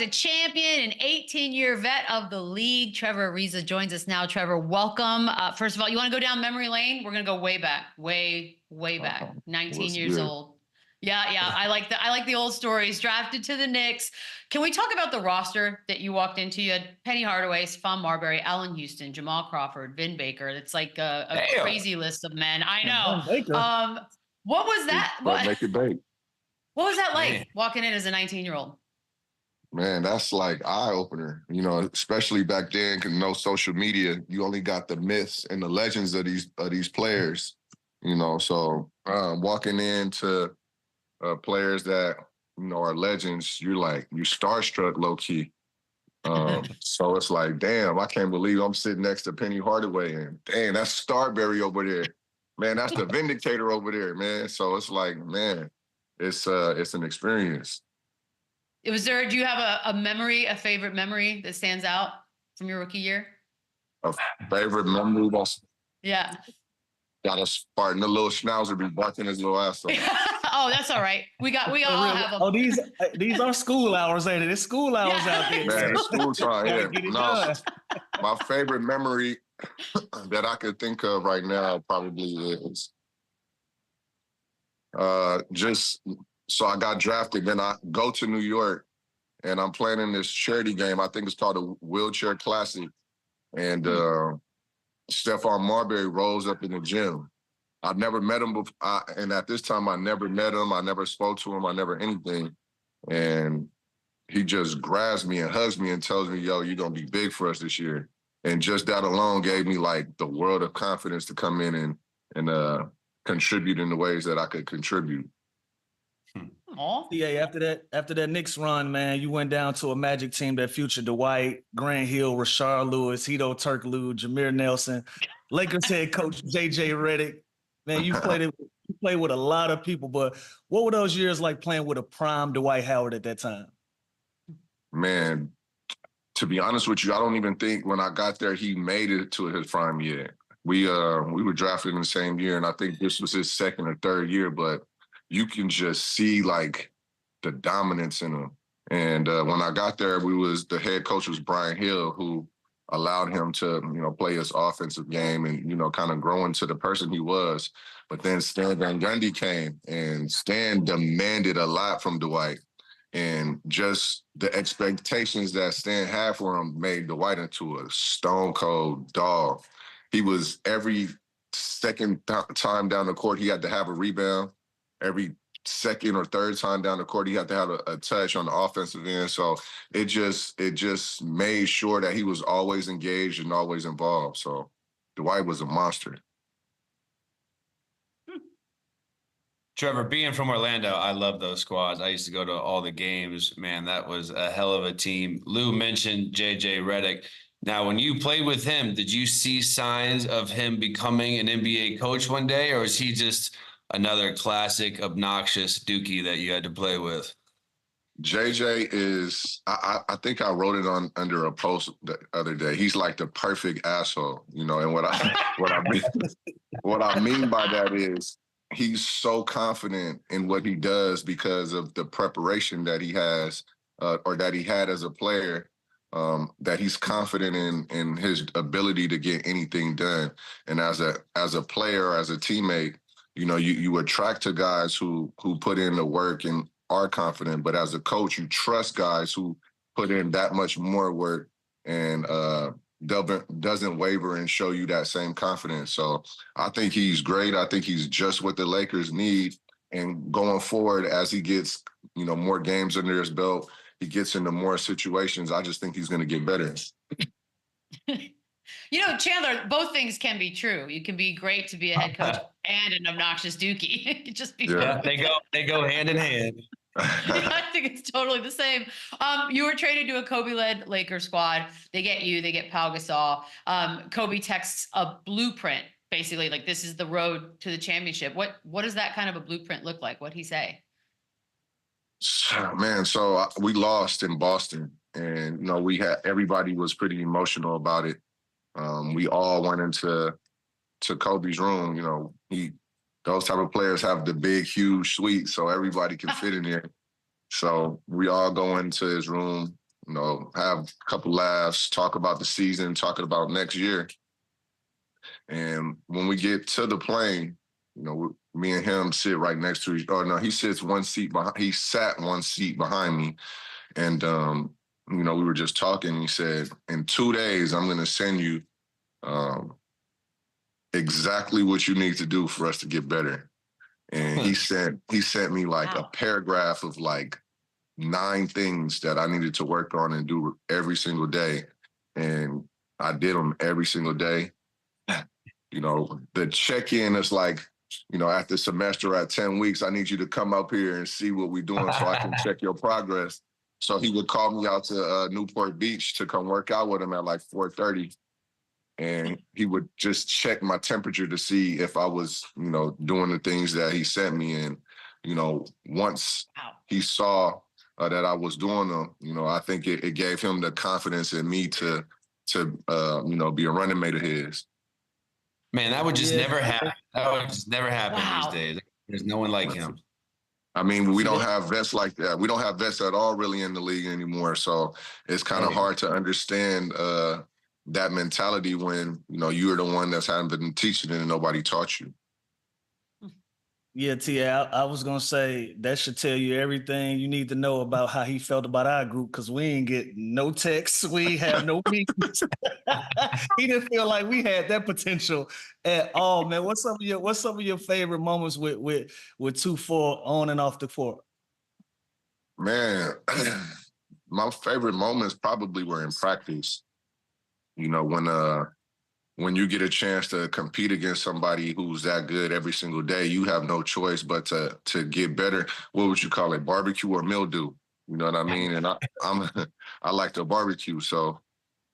a champion, an 18-year vet of the league. Trevor Ariza joins us now. Trevor, welcome. First of all, you want to go down memory lane? We're going to go way back, way back. 19 years old. Yeah. I like the old stories. Drafted to the Knicks. Can we talk about the roster that you walked into? You had Penny Hardaway, Stephon Marbury, Allen Houston, Jamal Crawford, Vin Baker. It's like a crazy list of men. I know. What was that? Make it bake. What was that like walking in as a 19-year-old? Man, that's like eye-opener, especially back then, because no social media. You only got the myths and the legends of these players, So walking into players that, are legends, you're starstruck low-key. So it's like, damn, I can't believe I'm sitting next to Penny Hardaway, and damn, that's Starberry over there. Man, that's the Vindicator over there, man. So it's like, man, it's an experience. Do you have a favorite memory that stands out from your rookie year? A favorite memory? Yeah. Got a Spartan, the little schnauzer be barking his little ass off. Oh, that's all right. We all have them. Oh, these are school hours, ain't it? It's school hours out there. Man, it's school time, yeah. No, my favorite memory that I could think of right now probably is so I got drafted, then I go to New York, and I'm playing in this charity game. I think it's called the Wheelchair Classic. And Stephon Marbury rolls up in the gym. I've never met him before, and at this time, I never met him. I never spoke to him. I never anything. And he just grabs me and hugs me and tells me, yo, you're going to be big for us this year. And just that alone gave me, the world of confidence to come in and contribute in the ways that I could contribute. Yeah, after that Knicks run, man, you went down to a Magic team that featured Dwight, Grant Hill, Rashard Lewis, Hedo Turkoglu, Jameer Nelson, Lakers head coach JJ Redick. Man, you played with a lot of people, but what were those years like playing with a prime Dwight Howard at that time? Man, to be honest with you, I don't even think when I got there he made it to his prime yet. We were drafted in the same year, and I think this was his second or third year, but you can just see the dominance in him. And when I got there, the head coach was Bryant Hill, who allowed him to, play his offensive game and, kind of grow into the person he was. But then Stan Van Gundy came, and Stan demanded a lot from Dwight. And just the expectations that Stan had for him made Dwight into a stone cold dog. He was every second time down the court, he had to have a rebound. Every second or third time down the court, he had to have a touch on the offensive end. So it just made sure that he was always engaged and always involved. So Dwight was a monster. Trevor, being from Orlando, I love those squads. I used to go to all the games. Man, that was a hell of a team. Lou mentioned JJ Redick. Now, when you played with him, did you see signs of him becoming an NBA coach one day, or is he just another classic, obnoxious dookie that you had to play with? JJ is, I think I wrote it under a post the other day. He's like the perfect asshole, and what I mean by that is he's so confident in what he does because of the preparation that he has or that he had as a player, that he's confident in his ability to get anything done. And as a player, as a teammate, you attract to guys who put in the work and are confident, but as a coach, you trust guys who put in that much more work and doesn't waver and show you that same confidence. So I think he's great. I think he's just what the Lakers need. And going forward, as he gets, more games under his belt, he gets into more situations, I just think he's going to get better. Chandler, both things can be true. You can be great to be a head coach and an obnoxious dookie. They go hand in hand. I think it's totally the same. You were traded to a Kobe-led Lakers squad. They get Pau Gasol. Kobe texts a blueprint, basically, like this is the road to the championship. What does that kind of a blueprint look like? What'd he say? Man, so we lost in Boston, and everybody was pretty emotional about it. We all went into Kobe's room. Those type of players have the big, huge suite, so everybody can fit in there. So we all go into his room, have a couple laughs, talk about the season, talking about next year. And when we get to the plane, me and him sit right next to each other. No, he sat one seat behind me. And, we were just talking. He said, in 2 days, I'm going to send you exactly what you need to do for us to get better. And he sent me like a paragraph of like 9 things that I needed to work on and do every single day. And I did them every single day. The check-in is like, after semester at 10 weeks, I need you to come up here and see what we're doing so I can check your progress. So he would call me out to Newport Beach to come work out with him at like 4:30. And he would just check my temperature to see if I was, doing the things that he sent me. And, once he saw that I was doing them, I think it gave him the confidence in me to be a running mate of his. Man, that would just never happen. That would just never happen these days. There's no one like him. I mean, we don't have vets like that. We don't have vets at all really in the league anymore. So it's kind of hard to understand that mentality when, you're the one that's hadn't been teaching it and nobody taught you. Yeah, T, I was going to say that should tell you everything you need to know about how he felt about our group, because we ain't get no texts. We ain't have no meetings. He didn't feel like we had that potential at all, man. What's some of your favorite moments with 2-4 on and off the court? Man, my favorite moments probably were in practice. When you get a chance to compete against somebody who's that good every single day, you have no choice but to get better. What would you call it? Barbecue or mildew? You know what I mean? And I like to barbecue. So,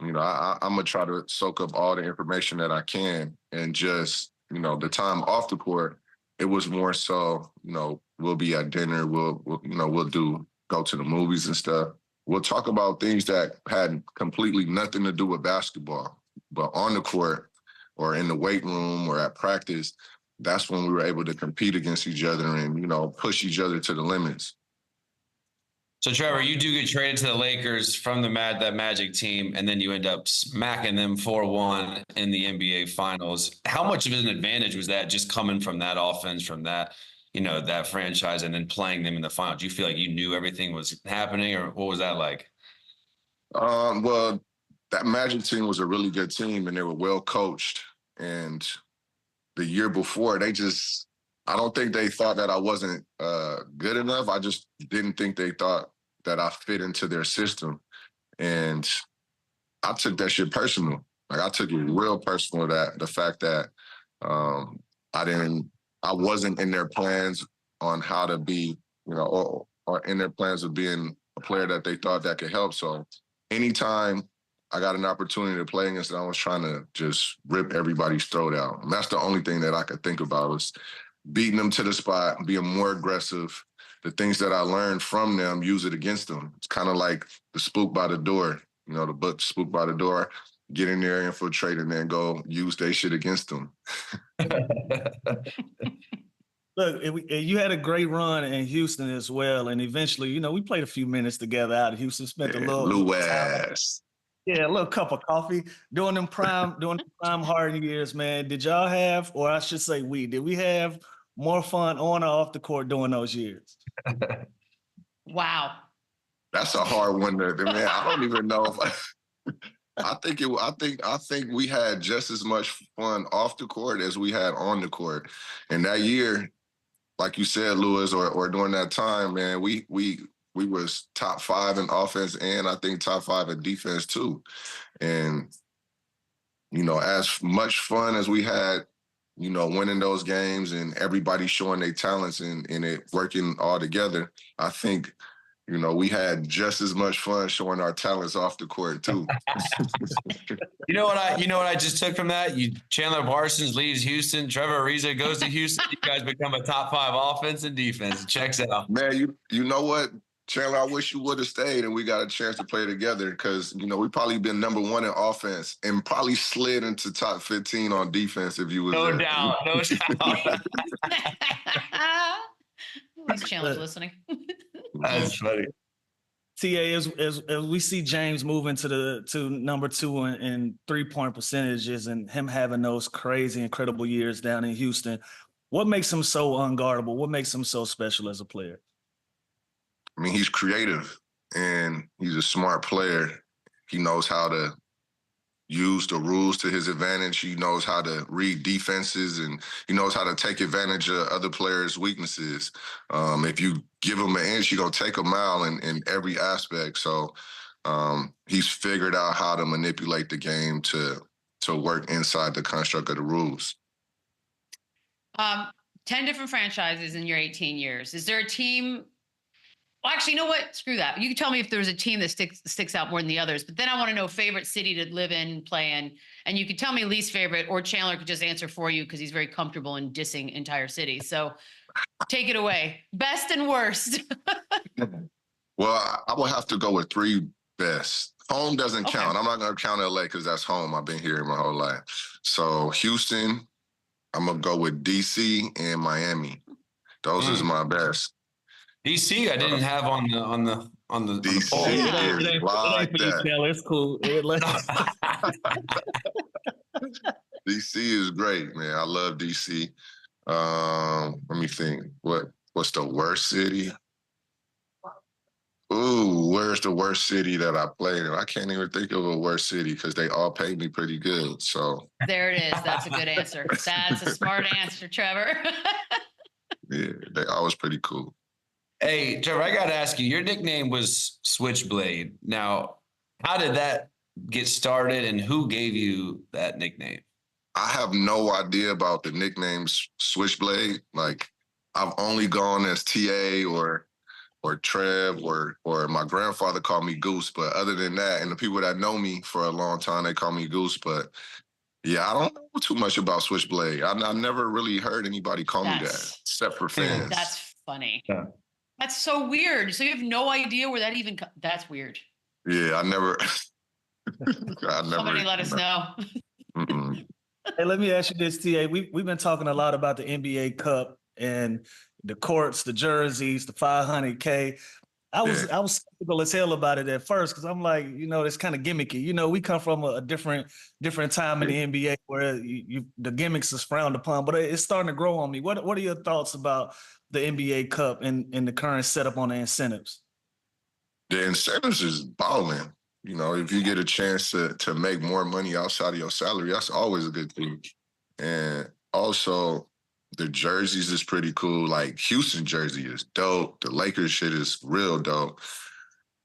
I'm going to try to soak up all the information that I can. And just, the time off the court, it was more so, we'll be at dinner. We'll go to the movies and stuff. We'll talk about things that had completely nothing to do with basketball. But on the court or in the weight room or at practice, that's when we were able to compete against each other and, push each other to the limits. So, Trevor, you do get traded to the Lakers from that Magic team, and then you end up smacking them 4-1 in the NBA Finals. How much of an advantage was that just coming from that offense, from that, that franchise, and then playing them in the final? Do you feel like you knew everything was happening, or what was that like? Well, that Magic team was a really good team, and they were well coached. And the year before, I don't think they thought that I wasn't good enough. I just didn't think they thought that I fit into their system. And I took that shit personal. Like, I took it real personal, that the fact that I wasn't in their plans on how to be, or in their plans of being a player that they thought that could help. So anytime I got an opportunity to play against them, I was trying to just rip everybody's throat out. And that's the only thing that I could think about, was beating them to the spot, being more aggressive. The things that I learned from them, use it against them. It's kind of like the spook by the door, the book Spook by the Door. Get in there, infiltrate, and then go use their shit against them. Look, you had a great run in Houston as well. And eventually, we played a few minutes together out of Houston, spent a little time. Yeah, a little cup of coffee during them prime Harden years, man. Did y'all have, or I should say did we have more fun on or off the court during those years? Wow. That's a hard one to, man. I don't even know if I think we had just as much fun off the court as we had on the court. And that year, like you said, Lewis, or during that time, man, we was top 5 in offense, and I think top 5 in defense too. And, as much fun as we had, winning those games and everybody showing their talents and it working all together, I think, we had just as much fun showing our talents off the court too. You know what I just took from that? Chandler Parsons leaves Houston. Trevor Ariza goes to Houston. You guys become a top 5 offense and defense. It checks out. Man, you know what, Chandler, I wish you would have stayed and we got a chance to play together, because, we probably been number 1 in offense and probably slid into top 15 on defense if you was No there. doubt. At least Chandler's listening. That's funny. TA, as we see James moving to number 2 in 3-point percentages and him having those crazy, incredible years down in Houston, what makes him so unguardable? What makes him so special as a player? I mean, he's creative and he's a smart player. He knows how to use the rules to his advantage. He knows how to read defenses, and he knows how to take advantage of other players' weaknesses. If you give him an inch, you're going to take a mile in every aspect. So he's figured out how to manipulate the game to work inside the construct of the rules. 10 different franchises in your 18 years. Is there a team? Well, actually, you know what? Screw that. You can tell me if there's a team that sticks out more than the others, but then I want to know favorite city to live in, play in, and you could tell me least favorite, or Chandler could just answer for you because he's very comfortable in dissing entire cities. So take it away. Best and worst. Well, I will have to go with 3 best. Home doesn't count. I'm not going to count LA because that's home. I've been here my whole life. So Houston, I'm going to go with DC and Miami. Those is my best. DC, I didn't have on the DC poll. is like that. It's cool. DC is great, man. I love DC. Let me think. What's the worst city? Ooh, where's the worst city that I played in? I can't even think of a worst city because they all paid me pretty good. So there it is. That's a good answer. That's a smart answer, Trevor. Yeah, they always pretty cool. Hey, Trevor, I got to ask you, your nickname was Switchblade. Now, how did that get started and who gave you that nickname? I have no idea about the nicknames Switchblade. Like, I've only gone as TA or Trev or my grandfather called me Goose. But other than that, and the people that know me for a long time, they call me Goose. But yeah, I don't know too much about Switchblade. I never really heard anybody call me that, except for fans. That's funny. Yeah. That's so weird. So you have no idea where that even that's weird. Yeah, I never. Somebody let us know. Hey, let me ask you this, TA. We've been talking a lot about the NBA Cup and the courts, the jerseys, the 500K. I was skeptical as hell about it at first because I'm like, it's kind of gimmicky. We come from a different time in the NBA where the gimmicks is frowned upon, but it's starting to grow on me. What are your thoughts about the NBA Cup and the current setup on the incentives? The incentives is balling. If you get a chance to make more money outside of your salary, that's always a good thing. And also, the jerseys is pretty cool. Like, Houston jersey is dope. The Lakers shit is real dope.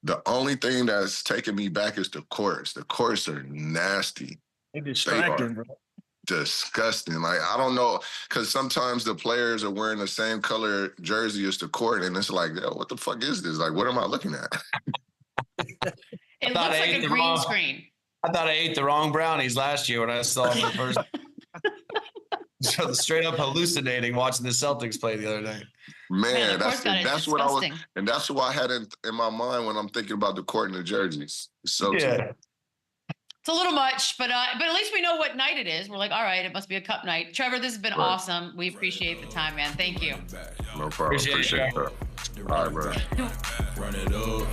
The only thing that's taking me back is the courts. The courts are nasty. They're distracting, bro. Disgusting. Like, I don't know, because sometimes the players are wearing the same color jersey as the court, and it's like, yo, what the fuck is this? Like, what am I looking at? It looks like a green screen. I thought I ate the wrong brownies last year when I saw them the first. So straight up hallucinating watching the Celtics play the other night. Man, that's what I was, and that's what I had in my mind when I'm thinking about the court and the jerseys. So yeah. It's a little much, but at least we know what night it is. We're like, all right, it must be a cup night. Trevor, this has been awesome. We appreciate the time, man. Thank you. No problem. Appreciate it. All right, bro. Run it up.